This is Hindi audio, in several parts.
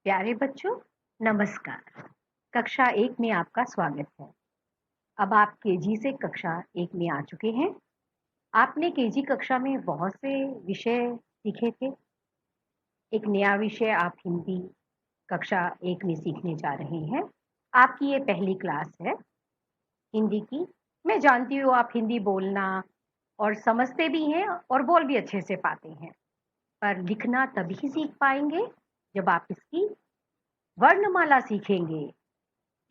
प्यारे बच्चों, नमस्कार। कक्षा 1 में आपका स्वागत है। अब आप केजी से कक्षा 1 में आ चुके हैं। आपने केजी कक्षा में बहुत से विषय सीखे थे। एक नया विषय आप हिंदी कक्षा 1 में सीखने जा रहे हैं। आपकी ये पहली क्लास है हिंदी की। मैं जानती हूँ आप हिंदी बोलना और समझते भी हैं और बोल भी अच्छे से पाते हैं, पर लिखना तभी सीख पाएंगे जब आप इसकी वर्णमाला सीखेंगे,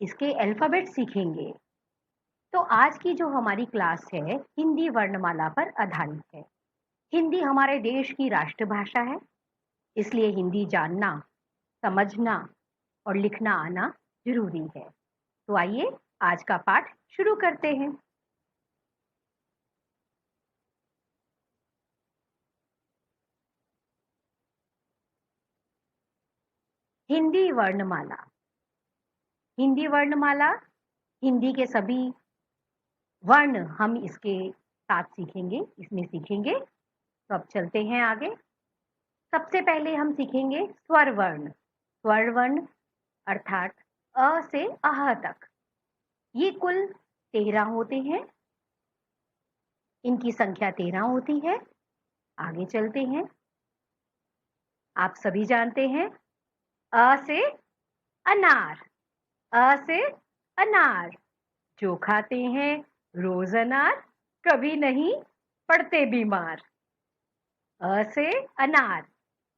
इसके अल्फाबेट सीखेंगे। तो आज की जो हमारी क्लास है हिंदी वर्णमाला पर आधारित है। हिंदी हमारे देश की राष्ट्रभाषा है, इसलिए हिंदी जानना, समझना और लिखना आना जरूरी है। तो आइए आज का पाठ शुरू करते हैं। हिंदी वर्णमाला। हिंदी वर्णमाला, हिंदी के सभी वर्ण हम इसके साथ सीखेंगे, इसमें सीखेंगे। तो अब चलते हैं आगे। सबसे पहले हम सीखेंगे स्वर वर्ण। स्वर वर्ण अर्थात अ से अह तक। ये कुल 13 होते हैं। इनकी संख्या 13 होती है। आगे चलते हैं। आप सभी जानते हैं अ से अनार। अ से अनार। जो खाते हैं रोज अनार, कभी नहीं पड़ते बीमार। अ से अनार।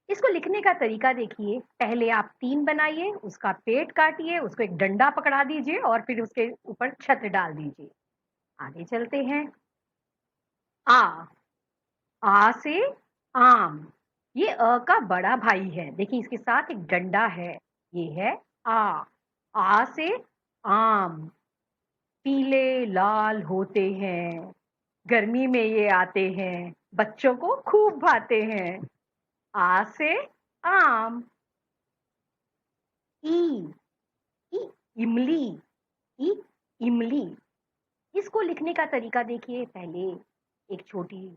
इसको लिखने का तरीका देखिए। पहले आप 3 बनाइए, उसका पेट काटिए, उसको एक डंडा पकड़ा दीजिए और फिर उसके ऊपर छत्र डाल दीजिए। आगे चलते हैं। आ। आ से आम। ये अ का बड़ा भाई है। देखिए इसके साथ एक डंडा है। ये है आ। आ से आम। पीले लाल होते हैं, गर्मी में ये आते हैं, बच्चों को खूब भाते हैं। आ से आम। ई। ई इमली। ई इमली। इसको लिखने का तरीका देखिए। पहले एक छोटी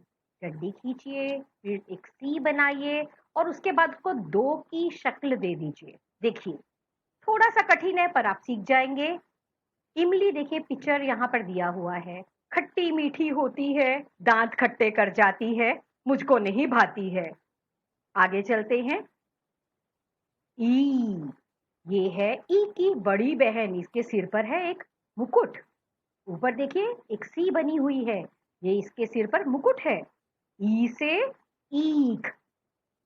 डंडी खींचिए, फिर एक सी बनाइए और उसके बाद उसको 2 की शक्ल दे दीजिए। देखिए थोड़ा सा कठिन है पर आप सीख जाएंगे। इमली देखिए पिक्चर यहाँ पर दिया हुआ है। खट्टी मीठी होती है, दांत खट्टे कर जाती है, मुझको नहीं भाती है। आगे चलते हैं। ई। ये है ई की बड़ी बहन। इसके सिर पर है एक मुकुट। ऊपर देखिए एक सी बनी हुई है। ये इसके सिर पर मुकुट है। ई से ईख।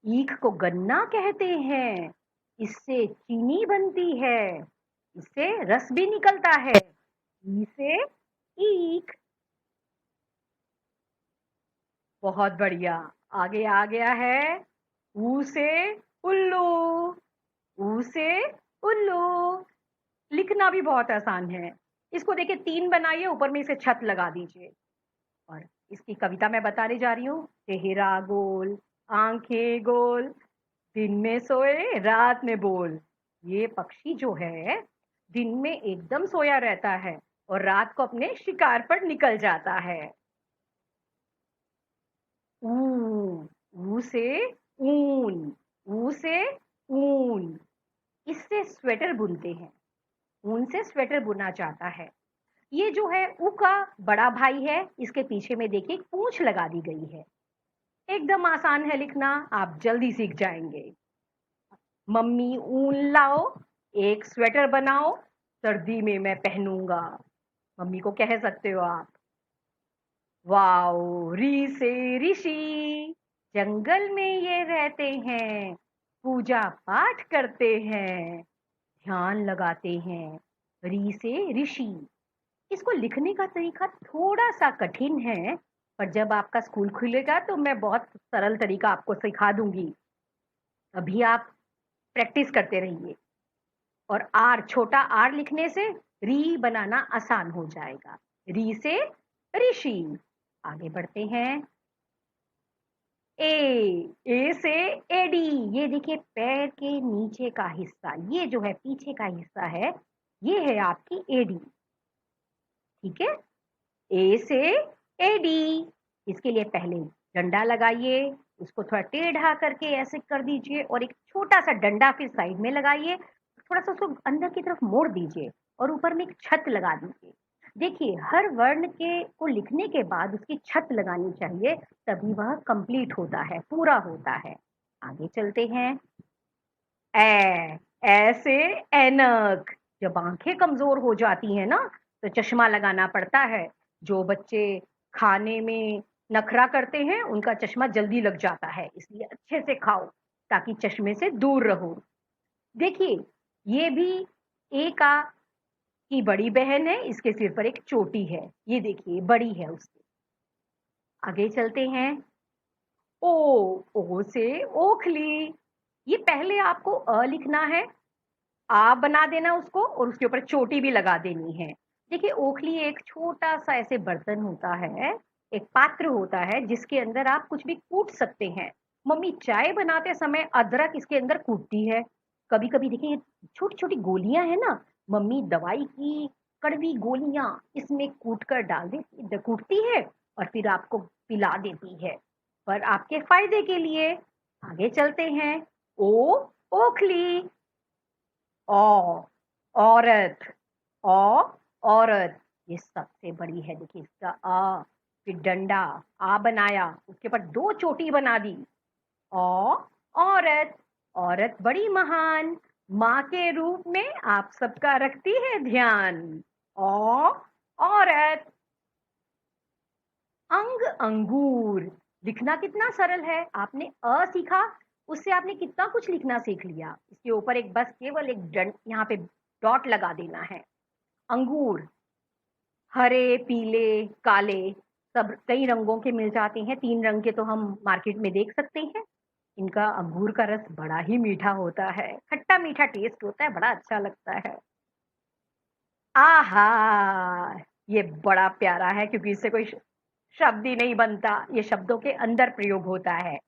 ईख को गन्ना कहते हैं। इससे चीनी बनती है, इससे रस भी निकलता है। ई से ईख। बहुत बढ़िया। आगे आ गया है ऊ से उल्लू। ऊ से उल्लू। लिखना भी बहुत आसान है। इसको देखिए 3 बनाइए, ऊपर में इसे छत लगा दीजिए और इसकी कविता मैं बताने जा रही हूँ। चेहरा गोल, आंखें गोल, दिन में सोए रात में बोल। ये पक्षी जो है दिन में एकदम सोया रहता है और रात को अपने शिकार पर निकल जाता है। ऊ। ऊ से ऊन। ऊ से ऊन। इससे स्वेटर बुनते हैं। ऊन से स्वेटर बुना जाता है। ये जो है ऊ का बड़ा भाई है। इसके पीछे में देखिए एक पूंछ लगा दी गई है। एकदम आसान है लिखना, आप जल्दी सीख जाएंगे। मम्मी ऊन लाओ, एक स्वेटर बनाओ, सर्दी में मैं पहनूंगा। मम्मी को कह सकते हो आप। वाओ। री से ऋषि। जंगल में ये रहते हैं, पूजा पाठ करते हैं, ध्यान लगाते हैं। री से ऋषि। इसको लिखने का तरीका थोड़ा सा कठिन है, पर जब आपका स्कूल खुलेगा तो मैं बहुत सरल तरीका आपको सिखा दूंगी। अभी आप प्रैक्टिस करते रहिए और आर, छोटा आर लिखने से री बनाना आसान हो जाएगा। री से ऋषि। आगे बढ़ते हैं। ए से एडी। ये देखिए पैर के नीचे का हिस्सा, ये जो है पीछे का हिस्सा है, ये है आपकी एडी। ठीक है। ए से एडी। इसके लिए पहले डंडा लगाइए, उसको थोड़ा टेढ़ा करके ऐसे कर दीजिए और एक छोटा सा डंडा फिर साइड में लगाइए, थोड़ा सा उसको अंदर की तरफ मोड़ दीजिए और ऊपर में एक छत लगा दीजिए। देखिए हर वर्ण के को लिखने के बाद उसकी छत लगानी चाहिए, तभी वह कंप्लीट होता है, पूरा होता है। आगे चलते हैं। ए, ऐसे ऐनक। जब आंखें कमजोर हो जाती हैं ना, तो चश्मा लगाना पड़ता है। जो बच्चे खाने में नखरा करते हैं उनका चश्मा जल्दी लग जाता है, इसलिए अच्छे से खाओ ताकि चश्मे से दूर रहो। देखिए ये भी ए का की बड़ी बहन है, इसके सिर पर एक चोटी है, ये देखिए बड़ी है उससे। आगे चलते हैं। ओ, ओ से ओखली। ये पहले आपको अ लिखना है, आ बना देना उसको और उसके ऊपर चोटी भी लगा देनी है। देखिए ओखली एक छोटा सा ऐसे बर्तन होता है, एक पात्र होता है जिसके अंदर आप कुछ भी कूट सकते हैं। मम्मी चाय बनाते समय अदरक इसके अंदर कूटती है। कभी कभी देखिए छोटी छोटी गोलियां है ना, मम्मी दवाई की कड़वी गोलियां इसमें कूट कर डाल देती कूटती है और फिर आपको पिला देती है, पर आपके फायदे के लिए। आगे चलते हैं। ओ, ओखली। औ, औरत। औ, औरत। ये सबसे बड़ी है, देखिए इसका आ, फिर डंडा, आ बनाया, उसके ऊपर दो चोटी बना दी। औ, औरत। औरत बड़ी महान, माँ के रूप में आप सबका रखती है ध्यान। औ, औरत। अंग अंगूर। लिखना कितना सरल है, आपने अ सीखा, उससे आपने कितना कुछ लिखना सीख लिया। इसके ऊपर एक बस केवल एक यहाँ पे डॉट लगा देना है। अंगूर हरे, पीले, काले, सब कई रंगों के मिल जाते हैं। 3 रंग के तो हम मार्केट में देख सकते हैं। इनका अंगूर का रस बड़ा ही मीठा होता है, खट्टा मीठा टेस्ट होता है, बड़ा अच्छा लगता है। आहा, ये बड़ा प्यारा है क्योंकि इससे कोई शब्द ही नहीं बनता, ये शब्दों के अंदर प्रयोग होता है।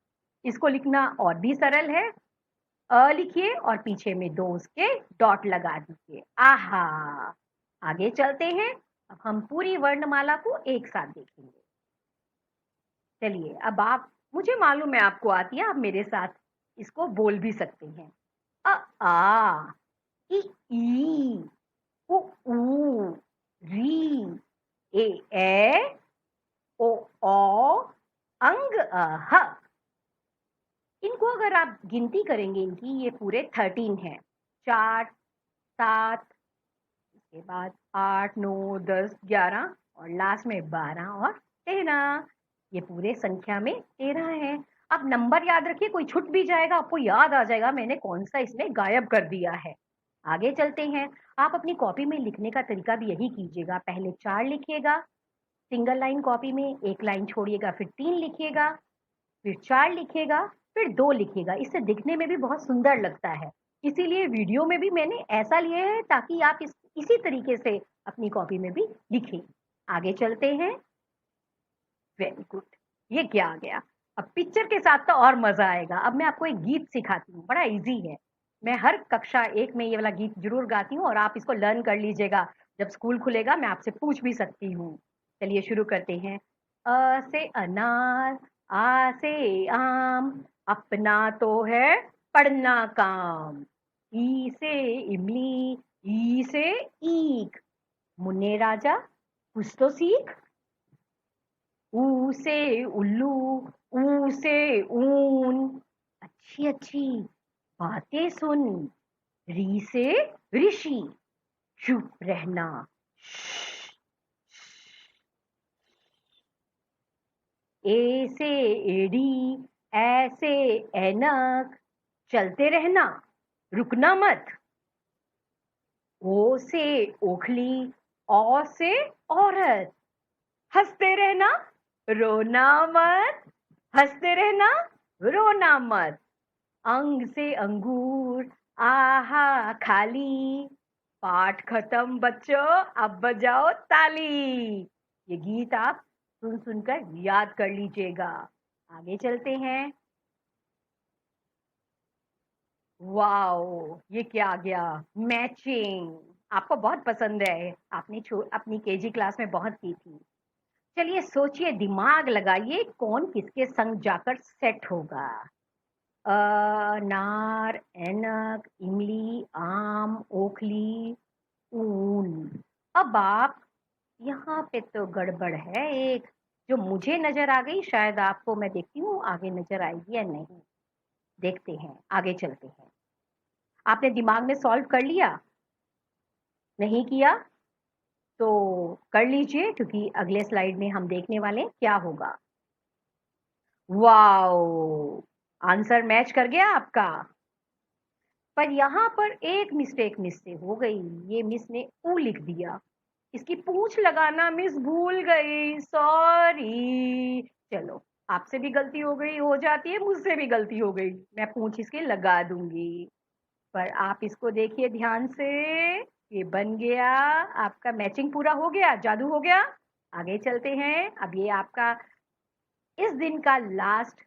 इसको लिखना और भी सरल है। अ लिखिए और पीछे में 2 उसके डॉट लगा दीजिए। आहा। आगे चलते हैं। अब हम पूरी वर्णमाला को एक साथ देखेंगे। चलिए अब आप, मुझे मालूम है आपको आती है, आप मेरे साथ इसको बोल भी सकते हैं। अ आ, ई, उ ऊ, री, ए, ओ औ, अंग अह। इनको अगर आप गिनती करेंगे इनकी, ये पूरे 13 हैं। 4, 7, उसके बाद 8, 9, 10, 11 और लास्ट में 12 और 13। ये पूरे संख्या में 13 है। आप नंबर याद रखिए, कोई छूट भी जाएगा आपको याद आ जाएगा मैंने कौन सा इसमें गायब कर दिया है। आगे चलते हैं। आप अपनी कॉपी में लिखने का तरीका भी यही कीजिएगा, पहले 4 लिखिएगा सिंगल लाइन कॉपी में, एक लाइन छोड़िएगा, फिर 3 लिखिएगा, फिर 4 लिखिएगा, फिर 2 लिखिएगा। इससे दिखने में भी बहुत सुंदर लगता है, इसीलिए वीडियो में भी मैंने ऐसा लिया है ताकि आप इसी तरीके से अपनी कॉपी में भी लिखें। आगे चलते हैं। वेरी गुड, ये क्या आ गया। अब पिक्चर के साथ तो और मजा आएगा। अब मैं आपको एक गीत सिखाती हूँ, बड़ा इजी है। मैं हर कक्षा 1 में ये वाला गीत जरूर गाती हूँ और आप इसको लर्न कर लीजिएगा। जब स्कूल खुलेगा मैं आपसे पूछ भी सकती हूँ। चलिए शुरू करते हैं। अ से अनार, आ से आम, अपना तो है पढ़ना काम। ई से इमली, ई से ईख, मुन्ने राजा कुछ तो सीख। ऊ से उल्लू, ऊ से ऊन, अच्छी अच्छी बातें सुन। री से ऋषि, चुप रहना। ए से एड़ी, ऐसे ऐनक, चलते रहना, रुकना मत। ओ से ओखली, औ से औरत, हंसते रहना, रोना मत। हंसते रहना, रोना मत। अंग से अंगूर, आहा खाली, पाठ खत्म बच्चों, अब बजाओ ताली। ये गीत आप सुन सुनकर याद कर लीजिएगा। आगे चलते हैं। वाओ, ये क्या आ गया, मैचिंग। आपको बहुत पसंद है, आपने अपनी केजी क्लास में बहुत की थी। चलिए सोचिए, दिमाग लगाइए, कौन किसके संग जाकर सेट होगा। नार, ऐनक, इमली, आम, ओखली, ऊन। अब आप, यहाँ पे तो गड़बड़ है एक, जो मुझे नजर आ गई, शायद आपको, मैं देखती हूँ आगे नजर आएगी या नहीं। देखते हैं, आगे चलते हैं। आपने दिमाग में सॉल्व कर लिया? नहीं किया तो कर लीजिए, क्योंकि अगले स्लाइड में हम देखने वाले हैं क्या होगा। वाओ, आंसर मैच कर गया आपका। पर यहाँ पर एक मिस्टेक मिस से हो गई। ये मिस ने ऊ लिख दिया, इसकी पूंछ लगाना मिस भूल गई, सॉरी। चलो, आपसे भी गलती हो गई, हो जाती है, मुझसे भी गलती हो गई, मैं पूंछ इसके लगा दूंगी। पर आप इसको देखिए ध्यान से, ये बन गया आपका, मैचिंग पूरा हो गया, जादू हो गया। आगे चलते हैं। अब ये आपका इस दिन का लास्ट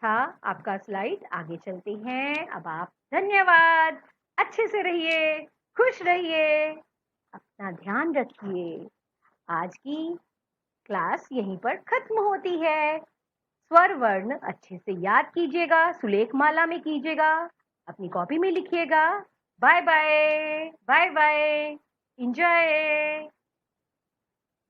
था, आपका स्लाइड। आगे चलते हैं। अब आप, धन्यवाद, अच्छे से रहिए, खुश रहिए, अपना ध्यान रखिए। आज की क्लास यहीं पर खत्म होती है। स्वर वर्ण अच्छे से याद कीजिएगा, सुलेख माला में कीजिएगा, अपनी कॉपी में लिखिएगा। Bye bye, bye bye, enjoy.